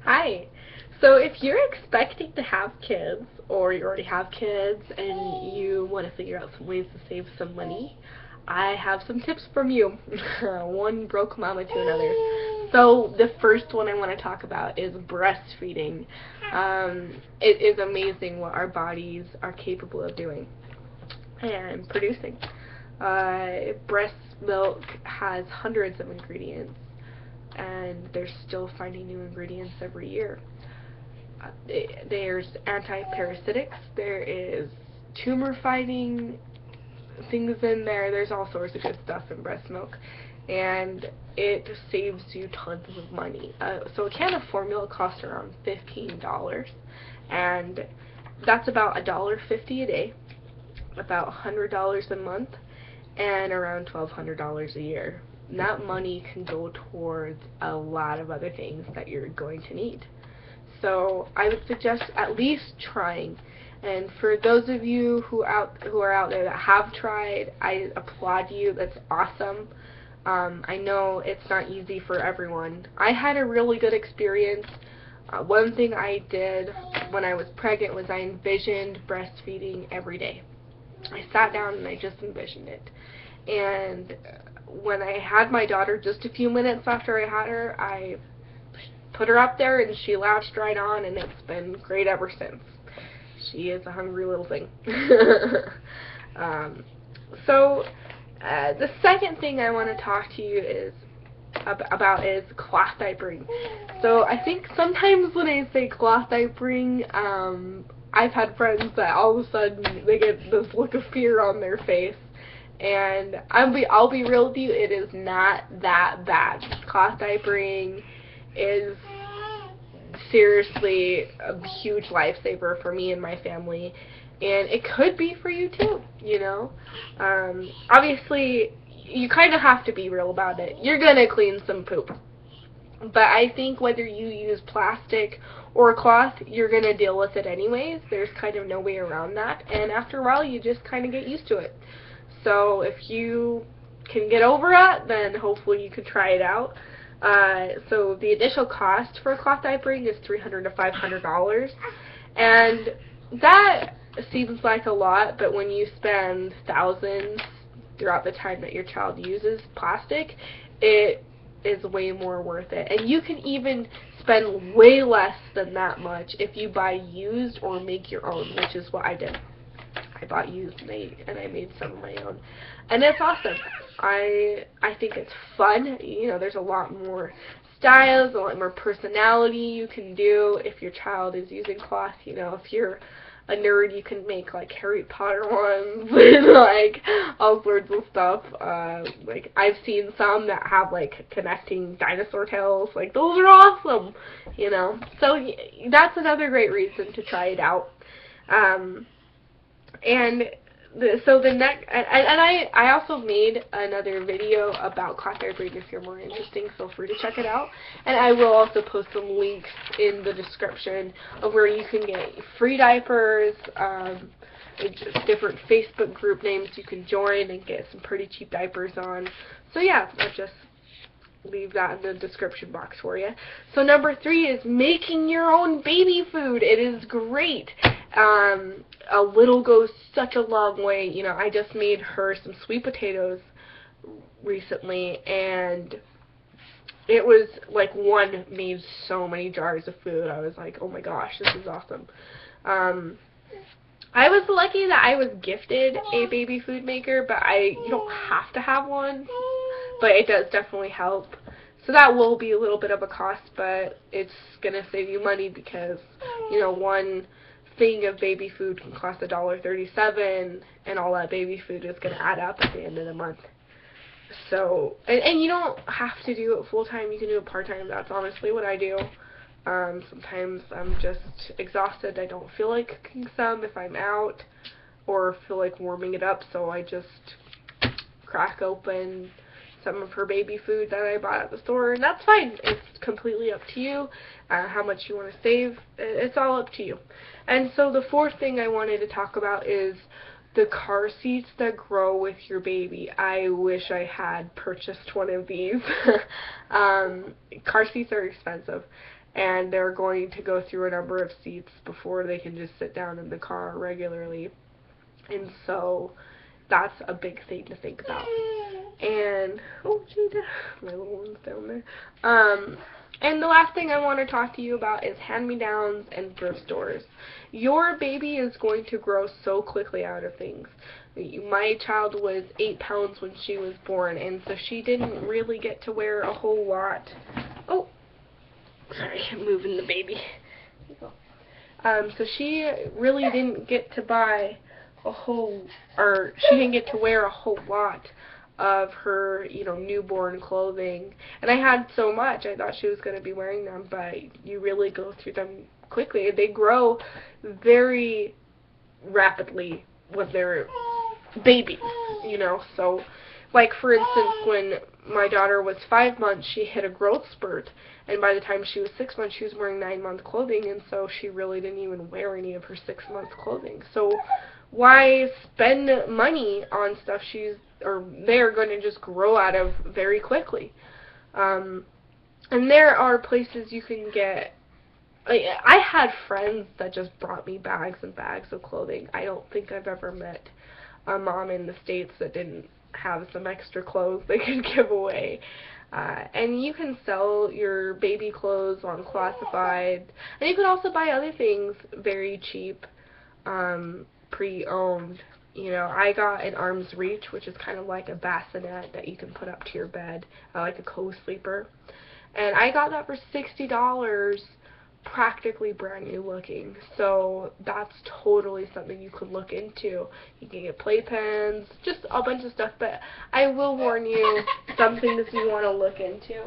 Hi. So if you're expecting to have kids, or you already have kids and you want to figure out some ways to save some money, I have some tips from you. One broke mama to another. So the first one I want to talk about is breastfeeding. It is amazing what our bodies are capable of doing and producing. Breast milk has hundreds of ingredients, and they're still finding new ingredients every year. There's anti-parasitics, there is tumor fighting things in there, there's all sorts of good stuff in breast milk, and it saves you tons of money. So a can of formula costs around $15, and that's about $1.50 a day, about $100 a month, and around $1,200 a year. And that money can go towards a lot of other things that you're going to need. So I would suggest at least trying. And for those of you who are out there that have tried, I applaud you. That's awesome. I know it's not easy for everyone. I had a really good experience. One thing I did when I was pregnant was I envisioned breastfeeding every day. I sat down and I just envisioned it. And when I had my daughter, just a few minutes after I had her, I put her up there and she latched right on, and it's been great ever since. She is a hungry little thing. So the second thing I want to talk to you about is cloth diapering. So I think sometimes when I say cloth diapering, I've had friends that all of a sudden they get this look of fear on their face. And I'll be real with you, it is not that bad. Cloth diapering is seriously a huge lifesaver for me and my family, and it could be for you too, you know. Obviously, you kind of have to be real about it. You're gonna clean some poop, but I think whether you use plastic or cloth, you're gonna deal with it anyways. There's kind of no way around that, and after a while, you just kind of get used to it. So if you can get over it, then hopefully you can try it out. So the initial cost for cloth diapering is $300 to $500, and that seems like a lot, but when you spend thousands throughout the time that your child uses plastic, it is way more worth it. And you can even spend way less than that much if you buy used or make your own, which is what I did. I bought used and I made some of my own, and it's awesome. I think it's fun. You know, there's a lot more styles, a lot more personality you can do if your child is using cloth. You know, if you're a nerd, you can make like Harry Potter ones and like all sorts of stuff. Like I've seen some that have like connecting dinosaur tails. Like those are awesome. You know, so that's another great reason to try it out. So the next, and I also made another video about cloth diapering. If you're more interested, feel free to check it out. And I will also post some links in the description of where you can get free diapers, just different Facebook group names you can join and get some pretty cheap diapers on. So yeah, I'll just leave that in the description box for you. So number 3 is making your own baby food. It is great. A little goes such a long way. You know, I just made her some sweet potatoes recently, and it was like one made so many jars of food. I was like, oh my gosh, this is awesome. I was lucky that I was gifted a baby food maker, but you don't have to have one, but it does definitely help. So that will be a little bit of a cost, but it's going to save you money because, you know, one thing of baby food can cost $1.37, and all that baby food is going to add up at the end of the month. So, and you don't have to do it full-time. You can do it part-time. That's honestly what I do. Sometimes I'm just exhausted. I don't feel like cooking some if I'm out, or feel like warming it up, so I just crack open some of her baby food that I bought at the store, and that's fine. It's completely up to you how much you want to save. It's all up to you. And so the fourth thing I wanted to talk about is the car seats that grow with your baby. I wish I had purchased one of these. Car seats are expensive, and they're going to go through a number of seats before they can just sit down in the car regularly. And so that's a big thing to think about. And, oh, Jada, my little one's down there. And the last thing I want to talk to you about is hand-me-downs and thrift stores. Your baby is going to grow so quickly out of things. My child was 8 pounds when she was born, and so she didn't really get to wear a whole lot. Oh, sorry, I'm moving the baby. So she really didn't get to buy she didn't get to wear a whole lot of her, newborn clothing. And I had so much, I thought she was going to be wearing them, but you really go through them quickly. They grow very rapidly when they're babies, So, like, for instance, when my daughter was 5 months, she hit a growth spurt, and by the time she was 6 months, she was wearing 9-month clothing, and so she really didn't even wear any of her 6-month clothing. So why spend money on stuff they're going to just grow out of very quickly? And there are places you can get. I had friends that just brought me bags and bags of clothing. I don't think I've ever met a mom in the States that didn't have some extra clothes they could give away. And you can sell your baby clothes on Classified, and you can also buy other things very cheap, pre-owned. I got an arm's reach, which is kind of like a bassinet that you can put up to your bed, like a co-sleeper. And I got that for $60, practically brand new looking. So that's totally something you could look into. You can get playpens, just a bunch of stuff, but I will warn you, some things you want to look into.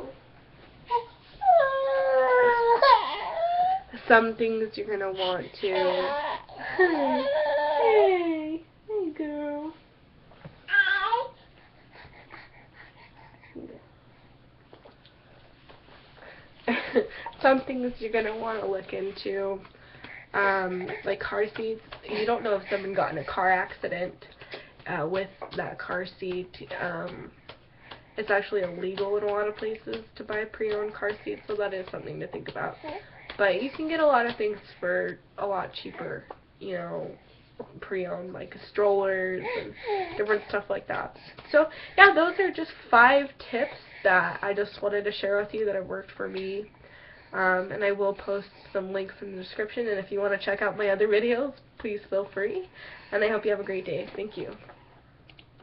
Some things you're going to want to... Hey girl. Some things you're going to want to look into, like car seats. You don't know if someone got in a car accident with that car seat. It's actually illegal in a lot of places to buy pre-owned car seats, so that is something to think about. But you can get a lot of things for a lot cheaper, pre-owned, like strollers and different stuff like that. So yeah, those are just 5 tips that I just wanted to share with you that have worked for me. And I will post some links in the description, and if you want to check out my other videos, please feel free. And I hope you have a great day. Thank you.